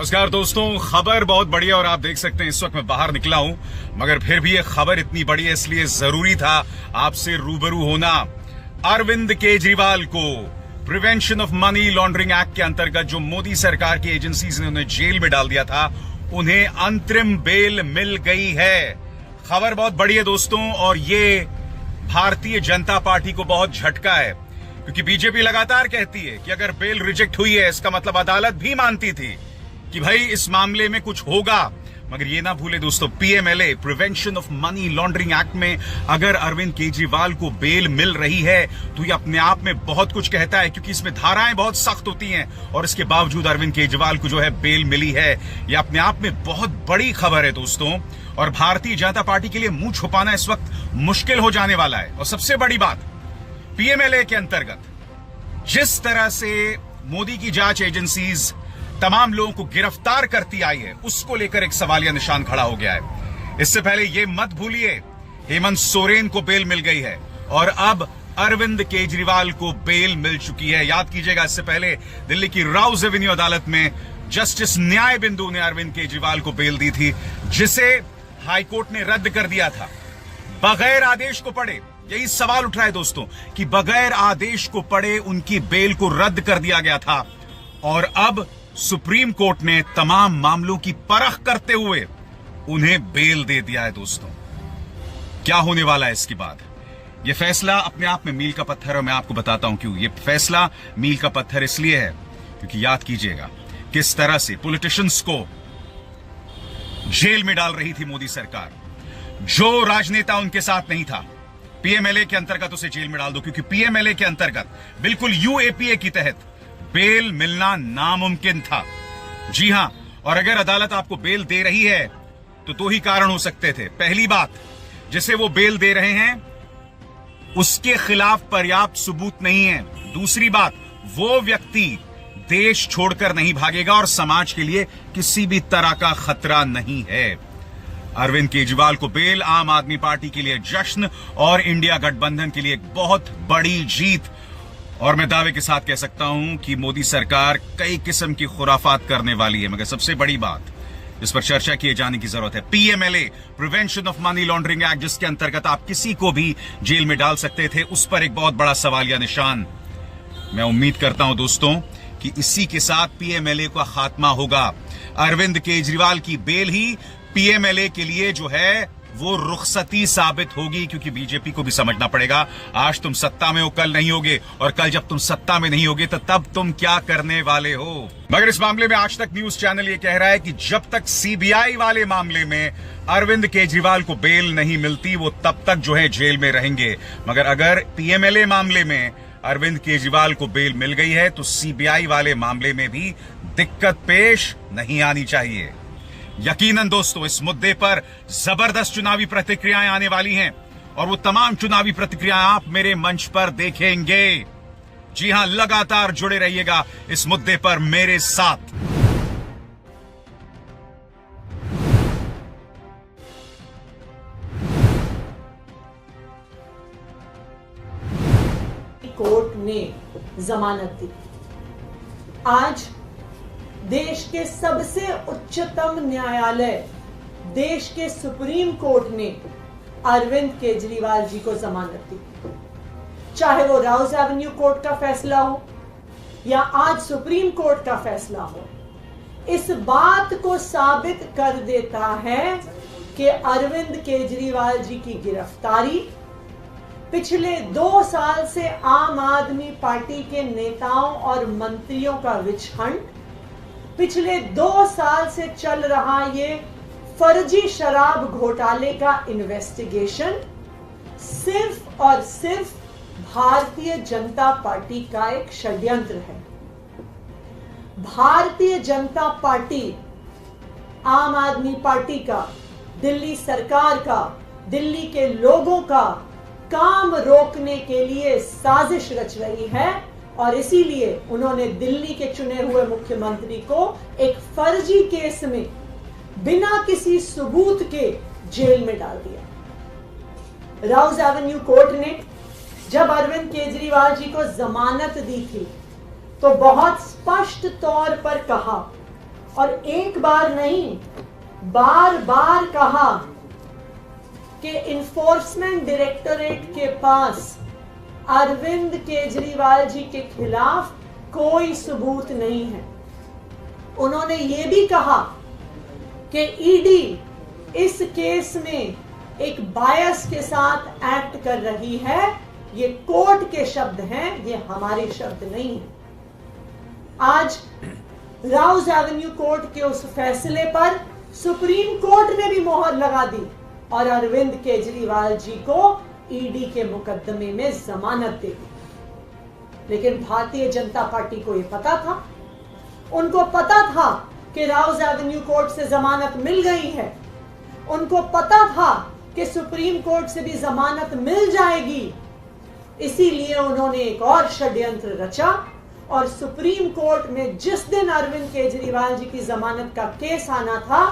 नमस्कार दोस्तों, खबर बहुत बढ़िया और आप देख सकते हैं इस वक्त मैं बाहर निकला हूं, मगर फिर भी ये खबर इतनी बड़ी है इसलिए जरूरी था आपसे रूबरू होना। अरविंद केजरीवाल को prevention of money laundering act के अंतर्गत जो मोदी सरकार की एजेंसीज ने उन्हें जेल में डाल दिया था, उन्हें अंतरिम बेल मिल गई है। खबर बहुत बड़ी है दोस्तों, और ये भारतीय जनता पार्टी को बहुत झटका है, क्योंकि बीजेपी लगातार कहती है कि अगर बेल रिजेक्ट हुई है इसका मतलब अदालत भी मानती थी कि भाई इस मामले में कुछ होगा। मगर ये ना भूले दोस्तों, PMLA prevention of money laundering act में अगर अरविंद केजरीवाल को बेल मिल रही है तो ये अपने आप में बहुत कुछ कहता है, क्योंकि इसमें धाराएं बहुत सख्त होती हैं और इसके बावजूद अरविंद केजरीवाल को जो है बेल मिली है। ये अपने आप में बहुत बड़ी खबर है दोस्तों, और भारतीय जनता पार्टी के लिए मुंह छुपाना इस वक्त मुश्किल हो जाने वाला है। और सबसे बड़ी बात, पीएमएलए के अंतर्गत जिस तरह से मोदी की जांच एजेंसीज तमाम लोगों को गिरफ्तार करती आई है, उसको लेकर एक सवालिया निशान खड़ा हो गया है। इससे पहले यह मत भूलिए, हेमंत सोरेन को बेल मिल गई है और अब अरविंद केजरीवाल को बेल मिल चुकी है। याद कीजिएगा, इससे पहले दिल्ली की राउज एवेन्यू अदालत में जस्टिस न्याय बिंदु ने अरविंद केजरीवाल को बेल दी थी, जिसे हाईकोर्ट ने रद्द कर दिया था बगैर आदेश को पढ़े। यही सवाल उठ रहा है दोस्तों कि बगैर आदेश को पढ़े उनकी बेल को रद्द कर दिया गया था, और अब सुप्रीम कोर्ट ने तमाम मामलों की परख करते हुए उन्हें बेल दे दिया है। दोस्तों, क्या होने वाला है इसके बाद? यह फैसला अपने आप में मील का पत्थर है, और मैं आपको बताता हूं क्यों। यह फैसला मील का पत्थर इसलिए है क्योंकि याद कीजिएगा किस तरह से पॉलिटिशियंस को जेल में डाल रही थी मोदी सरकार। जो राजनेता उनके साथ नहीं था, पीएमएलए के अंतर्गत उसे जेल में डाल दो, क्योंकि पीएमएलए के अंतर्गत बिल्कुल यूएपीए की तहत बेल मिलना नामुमकिन था। जी हां, और अगर अदालत आपको बेल दे रही है तो दो ही कारण हो सकते थे। पहली बात, जिसे वो बेल दे रहे हैं उसके खिलाफ पर्याप्त सबूत नहीं है। दूसरी बात, वो व्यक्ति देश छोड़कर नहीं भागेगा और समाज के लिए किसी भी तरह का खतरा नहीं है। अरविंद केजरीवाल को बेल आम आदमी पार्टी के लिए जश्न और इंडिया गठबंधन के लिए एक बहुत बड़ी जीत। और मैं दावे के साथ कह सकता हूं कि मोदी सरकार कई किस्म की खुराफात करने वाली है, मगर सबसे बड़ी बात जिस पर चर्चा किए जाने की जरूरत है, PMLA prevention of money laundering act, जिसके अंतर्गत आप किसी को भी जेल में डाल सकते थे, उस पर एक बहुत बड़ा सवालिया निशान। मैं उम्मीद करता हूं दोस्तों कि इसी के साथ पीएमएलए का खात्मा होगा। अरविंद केजरीवाल की बेल ही पीएमएलए के लिए जो है वो रुखसती साबित होगी, क्योंकि बीजेपी को भी समझना पड़ेगा आज तुम सत्ता में हो, कल नहीं होगे, और कल जब तुम सत्ता में नहीं होगे तो तब तुम क्या करने वाले हो। मगर इस मामले में आज तक न्यूज चैनल ये कह रहा है कि जब तक सीबीआई वाले मामले में अरविंद केजरीवाल को बेल नहीं मिलती वो तब तक जो है जेल में रहेंगे। मगर अगर पीएमएलए मामले में अरविंद केजरीवाल को बेल मिल गई है तो सीबीआई वाले मामले में भी दिक्कत पेश नहीं आनी चाहिए। यकीनन दोस्तों, इस मुद्दे पर जबरदस्त चुनावी प्रतिक्रियाएं आने वाली हैं, और वो तमाम चुनावी प्रतिक्रियाएं आप मेरे मंच पर देखेंगे। जी हां, लगातार जुड़े रहिएगा इस मुद्दे पर मेरे साथ। कोर्ट ने जमानत दी। आज देश के सबसे उच्चतम न्यायालय, देश के सुप्रीम कोर्ट ने अरविंद केजरीवाल जी को जमानत दी। चाहे वो राउज एवेन्यू कोर्ट का फैसला हो या आज सुप्रीम कोर्ट का फैसला हो, इस बात को साबित कर देता है कि अरविंद केजरीवाल जी की गिरफ्तारी पिछले 2 साल से आम आदमी पार्टी के नेताओं और मंत्रियों का विच हंट, पिछले 2 साल से चल रहा ये फर्जी शराब घोटाले का इन्वेस्टिगेशन सिर्फ और सिर्फ भारतीय जनता पार्टी का एक षड्यंत्र है। भारतीय जनता पार्टी आम आदमी पार्टी का, दिल्ली सरकार का, दिल्ली के लोगों का काम रोकने के लिए साजिश रच रही है, और इसीलिए उन्होंने दिल्ली के चुने हुए मुख्यमंत्री को एक फर्जी केस में बिना किसी सबूत के जेल में डाल दिया। राउज एवेन्यू कोर्ट ने जब अरविंद केजरीवाल जी को जमानत दी थी तो बहुत स्पष्ट तौर पर कहा और एक बार नहीं, बार बार कहा कि इन्फोर्समेंट डायरेक्टोरेट के पास अरविंद केजरीवाल जी के खिलाफ कोई सबूत नहीं है। उन्होंने ये भी कहा कि ईडी इस केस में एक बायस के साथ एक्ट कर रही है। ये कोर्ट के शब्द हैं, ये हमारे शब्द नहीं हैं। आज राउज एवेन्यू कोर्ट के उस फैसले पर सुप्रीम कोर्ट ने भी मोहर लगा दी और अरविंद केजरीवाल जी को ईडी के मुकदमे में जमानत दे दी। लेकिन भारतीय जनता पार्टी को यह पता था, उनको पता था कि राउज एवेन्यू कोर्ट से जमानत मिल गई है, उनको पता था कि सुप्रीम कोर्ट से भी जमानत मिल जाएगी। इसीलिए उन्होंने एक और षड्यंत्र रचा और सुप्रीम कोर्ट में जिस दिन अरविंद केजरीवाल जी की जमानत का केस आना था,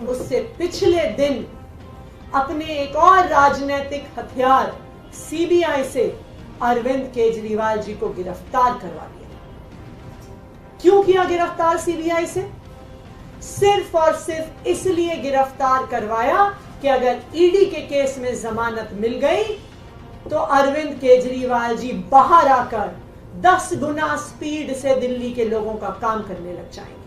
उससे पिछले दिन अपने एक और राजनीतिक हथियार सीबीआई से अरविंद केजरीवाल जी को गिरफ्तार करवा दिया। क्यों किया गिरफ्तार सीबीआई से? सिर्फ और सिर्फ इसलिए गिरफ्तार करवाया कि अगर ईडी के केस में जमानत मिल गई तो अरविंद केजरीवाल जी बाहर आकर 10 गुना स्पीड से दिल्ली के लोगों का काम करने लग जाएंगे।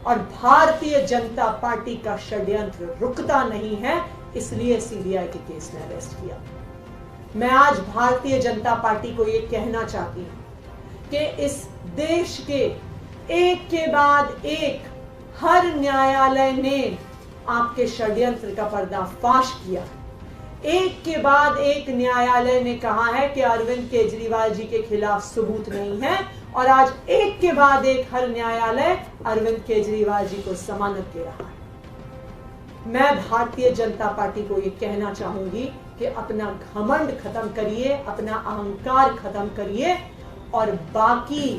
और भारतीय जनता पार्टी का षड्यंत्र रुकता नहीं है, इसलिए सीबीआई के केस में अरेस्ट किया। मैं आज भारतीय जनता पार्टी को यह कहना चाहती हूं कि इस देश के एक के बाद एक हर न्यायालय ने आपके षड्यंत्र का पर्दाफाश किया। एक के बाद एक न्यायालय ने कहा है कि अरविंद केजरीवाल जी के खिलाफ सबूत नहीं है और आज एक के बाद एक हर न्यायालय अरविंद केजरीवाल जी को जमानत दे रहा है। मैं भारतीय जनता पार्टी को यह कहना चाहूंगी कि अपना घमंड खत्म करिए, अपना अहंकार खत्म करिए और बाकी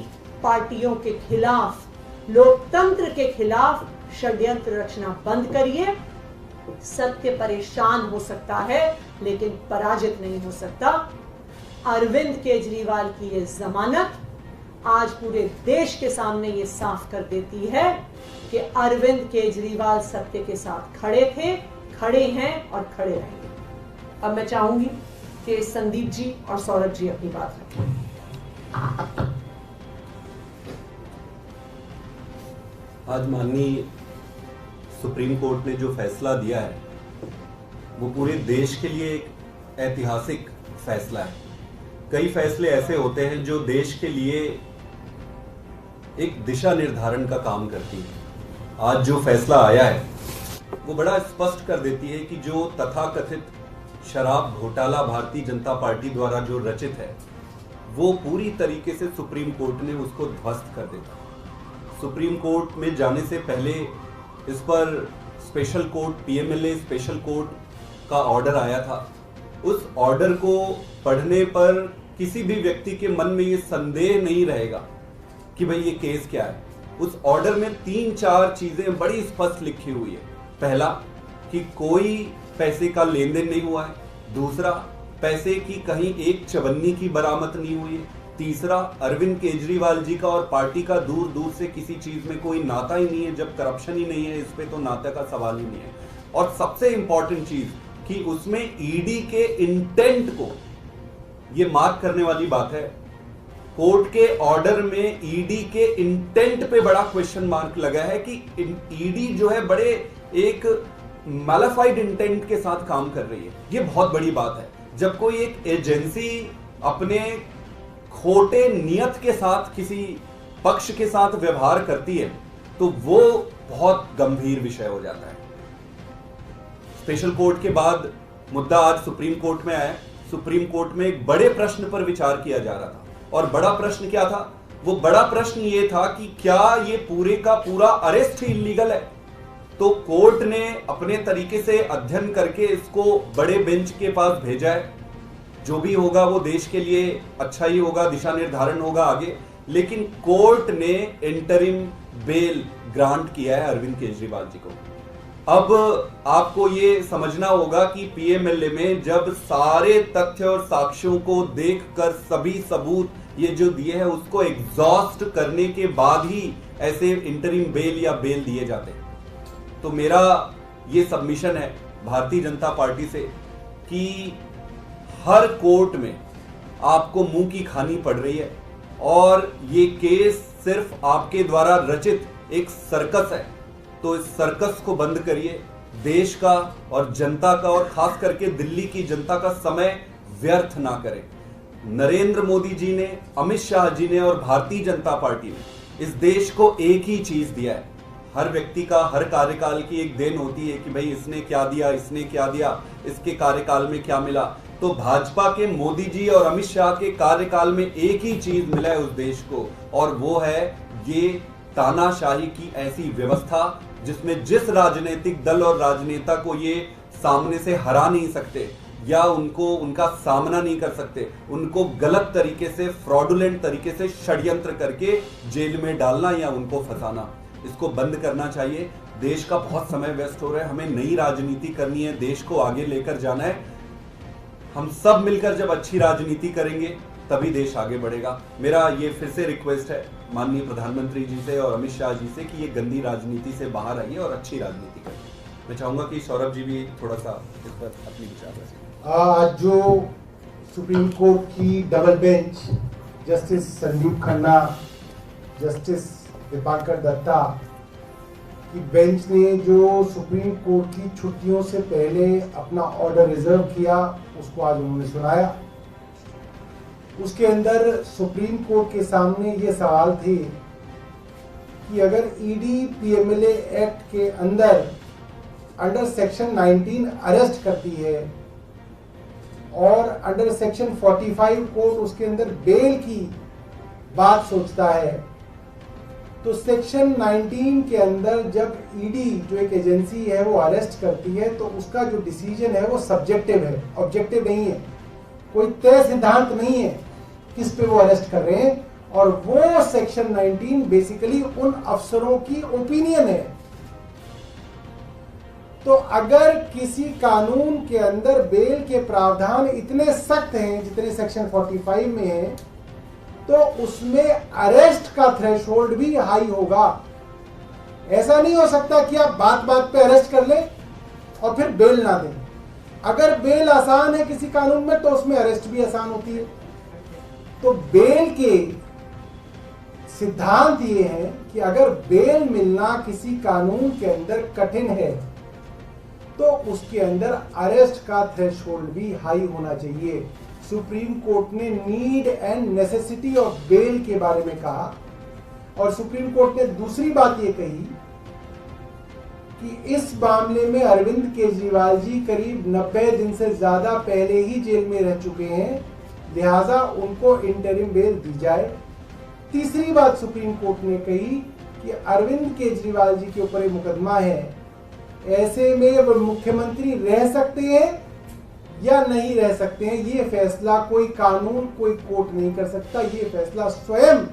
पार्टियों के खिलाफ, लोकतंत्र के खिलाफ षड्यंत्र रचना बंद करिए। सत्य परेशान हो सकता है लेकिन पराजित नहीं हो सकता। अरविंद केजरीवाल की ये जमानत आज पूरे देश के सामने ये साफ कर देती है कि अरविंद केजरीवाल सत्य के साथ खड़े थे, खड़े हैं और खड़े रहेंगे। अब मैं चाहूंगी कि संदीप जी और सौरभ जी अपनी बात रखें। आज माननीय सुप्रीम कोर्ट ने जो फैसला दिया है वो पूरे देश के लिए एक ऐतिहासिक फैसला है। कई फैसले ऐसे होते हैं जो देश के लिए एक दिशा निर्धारण का काम करती है। आज जो फैसला आया है वो बड़ा स्पष्ट कर देती है कि जो तथाकथित शराब घोटाला भारतीय जनता पार्टी द्वारा जो रचित है वो पूरी तरीके से सुप्रीम कोर्ट ने उसको ध्वस्त कर देता। सुप्रीम कोर्ट में जाने से पहले इस पर special court, PMLA special court का ऑर्डर आया था। उस ऑर्डर को पढ़ने पर किसी भी व्यक्ति के मन में ये संदेह नहीं रहेगा कि भाई ये केस क्या है। उस ऑर्डर में 3-4 चीजें बड़ी स्पष्ट लिखी हुई है। पहला कि कोई पैसे का लेन देन नहीं हुआ है। दूसरा, पैसे की कहीं एक चवन्नी की बरामद नहीं हुई है। तीसरा, अरविंद केजरीवाल जी का और पार्टी का दूर दूर से किसी चीज में कोई नाता ही नहीं है। जब करप्शन ही नहीं है इस पे तो नाते का सवाल ही नहीं है। और सबसे इंपॉर्टेंट चीज कि उसमें ईडी के इंटेंट को ये मार्क करने वाली बात है। कोर्ट के ऑर्डर में ईडी के इंटेंट पे बड़ा क्वेश्चन मार्क लगा है कि ईडी जो है बड़े एक मैलिफाइड इंटेंट के साथ काम कर रही है। ये बहुत बड़ी बात है। जब कोई एक एजेंसी अपने खोटे नियत के साथ किसी पक्ष के साथ व्यवहार करती है तो वो बहुत गंभीर विषय हो जाता है। स्पेशल कोर्ट के बाद मुद्दा आज सुप्रीम कोर्ट में आया। सुप्रीम कोर्ट में एक बड़े प्रश्न पर विचार किया जा रहा था और बड़ा प्रश्न क्या था? वो बड़ा प्रश्न ये था कि क्या ये पूरे का पूरा अरेस्ट ही इलीगल है। तो कोर्ट ने अपने तरीके से अध्ययन करके इसको बड़े बेंच के पास भेजा है। जो भी होगा वो देश के लिए अच्छा ही होगा, दिशा निर्धारण होगा आगे। लेकिन कोर्ट ने इंटरिम बेल ग्रांट किया है अरविंद केजरीवाल जी को। अब आपको ये समझना होगा कि पीएमएलए में जब सारे तथ्य और साक्ष्यों को देखकर सभी सबूत ये जो दिए हैं उसको एग्जॉस्ट करने के बाद ही ऐसे इंटरिम बेल या बेल दिए जाते हैं। तो मेरा ये सबमिशन है भारतीय जनता पार्टी से कि हर कोर्ट में आपको मुंह की खानी पड़ रही है और ये केस सिर्फ आपके द्वारा रचित एक सर्कस है। तो इस सर्कस को बंद करिए, देश का और जनता का और खास करके दिल्ली की जनता का समय व्यर्थ ना करें। नरेंद्र मोदी जी ने, अमित शाह जी ने और भारतीय जनता पार्टी ने इस देश को एक ही चीज दिया है। हर व्यक्ति का हर कार्यकाल की एक देन होती है कि भाई इसने क्या दिया, इसने क्या दिया, इसके कार्यकाल में क्या मिला। तो भाजपा के मोदी जी और अमित शाह के कार्यकाल में एक ही चीज मिला है उस देश को, और वो है ये तानाशाही की ऐसी व्यवस्था जिसमें जिस राजनीतिक दल और राजनेता को ये सामने से हरा नहीं सकते या उनका सामना नहीं कर सकते, उनको गलत तरीके से, फ्रॉडुलेंट तरीके से षड्यंत्र करके जेल में डालना या उनको फंसाना, इसको बंद करना चाहिए। देश का बहुत समय वेस्ट हो रहा है, हमें नई राजनीति करनी है, देश को आगे लेकर जाना है। हम सब मिलकर जब अच्छी राजनीति करेंगे तभी देश आगे बढ़ेगा। मेरा ये फिर से रिक्वेस्ट है माननीय प्रधानमंत्री जी से और अमित शाह जी से कि ये गंदी राजनीति से बाहर आइए और अच्छी राजनीति करें। मैं चाहूंगा कि सौरभ जी भी थोड़ा सा इस पर अपनी विचार रखें। आज जो सुप्रीम कोर्ट की double bench justice Sandeep Khanna, justice Dipankar Datta की बेंच ने जो सुप्रीम कोर्ट की छुट्टियों से पहले अपना ऑर्डर रिजर्व किया, उसको आज उन्होंने सुनाया। उसके अंदर सुप्रीम कोर्ट के सामने ये सवाल थे कि अगर ईडी पीएमएलए एक्ट के अंडर सेक्शन 19 अरेस्ट करती है और अंडर सेक्शन 45 कोर्ट उसके अंदर बेल की बात सोचता है, तो सेक्शन 19 के अंदर जब ईडी जो एक एजेंसी है वो अरेस्ट करती है तो उसका जो डिसीजन है वो सब्जेक्टिव है, ऑब्जेक्टिव नहीं है। कोई तय सिद्धांत नहीं है किस पे वो अरेस्ट कर रहे हैं, और वो सेक्शन 19 बेसिकली उन अफसरों की ओपिनियन है। तो अगर किसी कानून के अंदर बेल के प्रावधान इतने सख्त हैं जितने सेक्शन 45 में है, तो उसमें अरेस्ट का थ्रेशोल्ड भी हाई होगा। ऐसा नहीं हो सकता कि आप बात बात पे अरेस्ट कर लें और फिर बेल ना दें। अगर बेल आसान है किसी कानून में तो उसमें अरेस्ट भी आसान होती है। तो बेल के सिद्धांत ये है कि अगर बेल मिलना किसी कानून के अंदर कठिन है तो उसके अंदर अरेस्ट का थ्रेशोल्ड भी हाई होना चाहिए। सुप्रीम कोर्ट ने need and necessity of bail के बारे में कहा, और सुप्रीम कोर्ट ने दूसरी बात ये कही कि इस मामले में अरविंद केजरीवाल जी करीब 90 दिन से ज्यादा पहले ही जेल में रह चुके हैं, लिहाजा उनको इंटरिम बेल दी जाए। तीसरी बात सुप्रीम कोर्ट ने कही कि अरविंद केजरीवाल जी के ऊपर मुकदमा है, ऐसे में वो मुख्यमंत्री रह सकते हैं या नहीं रह सकते हैं, ये फैसला कोई कानून, कोई कोर्ट नहीं कर सकता, ये फैसला स्वयं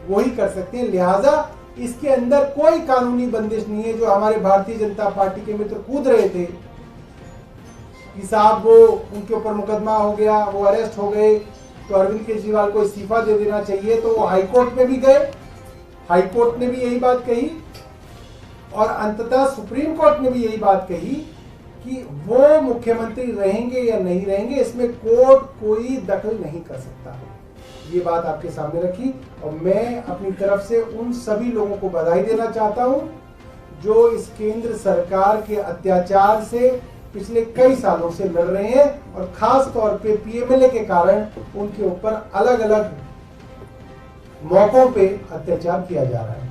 वही कर सकते हैं। लिहाजा इसके अंदर कोई कानूनी बंदिश नहीं है। जो हमारे भारतीय जनता पार्टी के मित्र कूद रहे थे कि साहब वो उनके ऊपर मुकदमा हो गया, वो अरेस्ट हो गए, तो अरविंद केजरीवाल को इस्तीफा दे देना चाहिए, तो वो हाईकोर्ट में भी गए, हाईकोर्ट ने भी यही बात कही, और अंततः सुप्रीम कोर्ट ने भी यही बात कही कि वो मुख्यमंत्री रहेंगे या नहीं रहेंगे, इसमें कोर्ट कोई दखल नहीं कर सकता। ये बात आपके सामने रखी, और मैं अपनी तरफ से उन सभी लोगों को बधाई देना चाहता हूं जो इस केंद्र सरकार के अत्याचार से पिछले कई सालों से लड़ रहे हैं, और खास तौर पे पीएमएलए के कारण उनके ऊपर अलग अलग मौकों पे अत्याचार किया जा रहा है।